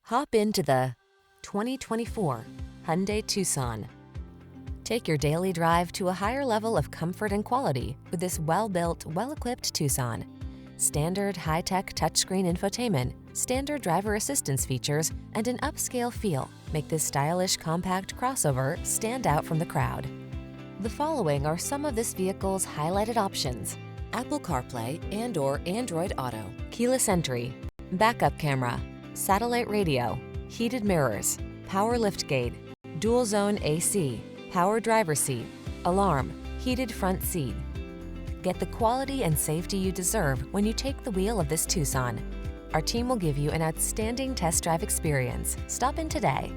Hop into the 2024 Hyundai Tucson. Take your daily drive to a higher level of comfort and quality with this well-built, well-equipped Tucson. Standard high-tech touchscreen infotainment, standard driver assistance features, and an upscale feel make this stylish compact crossover stand out from the crowd. The following are some of this vehicle's highlighted options: Apple CarPlay and/or Android Auto, keyless entry, backup camera, satellite radio, heated mirrors, power liftgate, dual zone AC, power driver seat, alarm, heated front seat. Get the quality and safety you deserve when you take the wheel of this Tucson. Our team will give you an outstanding test drive experience. Stop in today.